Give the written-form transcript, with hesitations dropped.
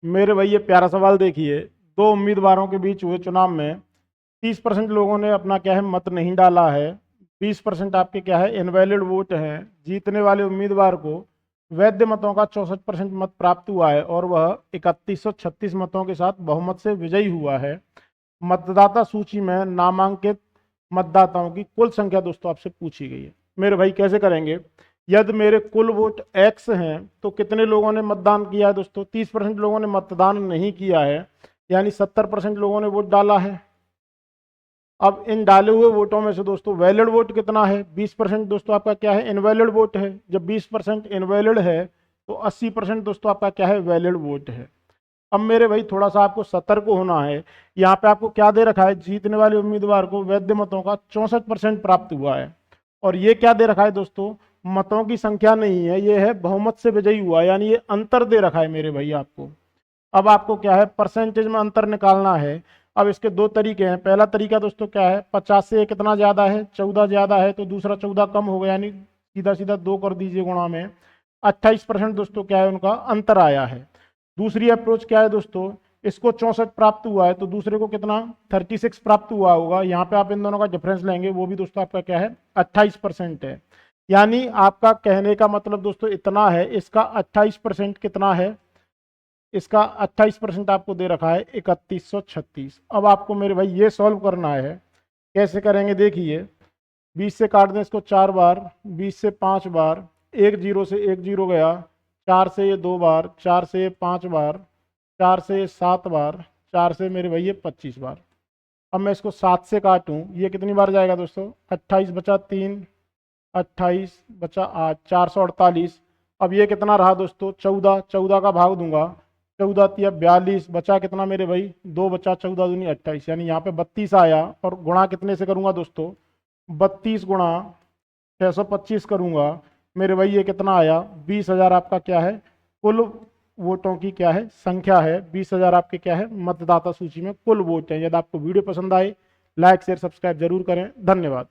मेरे भाई ये प्यारा सवाल देखिए। दो उम्मीदवारों के बीच हुए चुनाव में 30% लोगों ने अपना क्या है मत नहीं डाला है। 20% आपके क्या है इनवैलिड वोट हैं। जीतने वाले उम्मीदवार को वैध मतों का 64% मत प्राप्त हुआ है और वह 3136 मतों के साथ बहुमत से विजयी हुआ है। मतदाता सूची में नामांकित मतदाताओं की कुल संख्या दोस्तों आपसे पूछी गई है। मेरे भाई कैसे करेंगे? यदि मेरे कुल वोट एक्स हैं तो कितने लोगों ने मतदान किया है दोस्तों? 30% लोगों ने मतदान नहीं किया है, यानी 70% लोगों ने वोट डाला है। अब इन डाले हुए वोटों में से दोस्तों वैलिड वोट कितना है? 20% दोस्तों आपका क्या है इनवैलिड वोट है। जब 20% इनवैलिड है तो 80% दोस्तों आपका क्या है वैलिड वोट है। अब मेरे भाई थोड़ा सा आपको सतर्क होना है। यहाँ पे आपको क्या दे रखा है? जीतने वाले उम्मीदवार को वैध मतों का 64% प्राप्त हुआ है। और ये क्या दे रखा है दोस्तों? मतों की संख्या नहीं है, ये है बहुमत से विजयी हुआ, यानी ये अंतर दे रखा है मेरे भाई आपको। अब आपको क्या है परसेंटेज में अंतर निकालना है। अब इसके दो तरीके हैं। पहला तरीका दोस्तों क्या है? 50 से कितना ज्यादा है? 14 ज्यादा है तो दूसरा 14 कम हो गया, यानी सीधा सीधा 2 कर दीजिए गुणा में। 28% दोस्तों क्या है उनका अंतर आया है। दूसरी अप्रोच क्या है दोस्तों? इसको 64 प्राप्त हुआ है तो दूसरे को कितना 36 प्राप्त हुआ होगा। यहाँ पे आप इन दोनों का डिफरेंस लेंगे, वो भी दोस्तों आपका क्या है 28% है। यानी आपका कहने का मतलब दोस्तों इतना है, इसका 28% कितना है? इसका 28% आपको दे रखा है 3136। अब आपको मेरे भाई ये सॉल्व करना है। कैसे करेंगे देखिए। 20 से काट दें इसको 4 बार, 20 से 5 बार, एक जीरो से एक जीरो गया, 4 से ये 2 बार, 4 से ये 5 बार, 4 से ये 7 बार, 4 से मेरे भाई ये 25 बार। अब मैं इसको 7 से काटूं, ये कितनी बार जाएगा दोस्तों? 28 बचा 3, 28 बचा 8, 448। अब ये कितना रहा दोस्तों? 14, 14 का भाग दूंगा, 14 तिया 42, बचा कितना मेरे भाई? 2 बचा, 14 दूनी 28, यानी यहाँ पे 32 आया। और गुणा कितने से करूंगा दोस्तों? 32 गुणा 625 करूंगा मेरे भाई, ये कितना आया? 20,000 आपका क्या है कुल वोटों की क्या है संख्या है। 20,000 आपके क्या है मतदाता सूची में कुल वोट है। यदि आपको वीडियो पसंद आए लाइक शेयर सब्सक्राइब जरूर करें। धन्यवाद।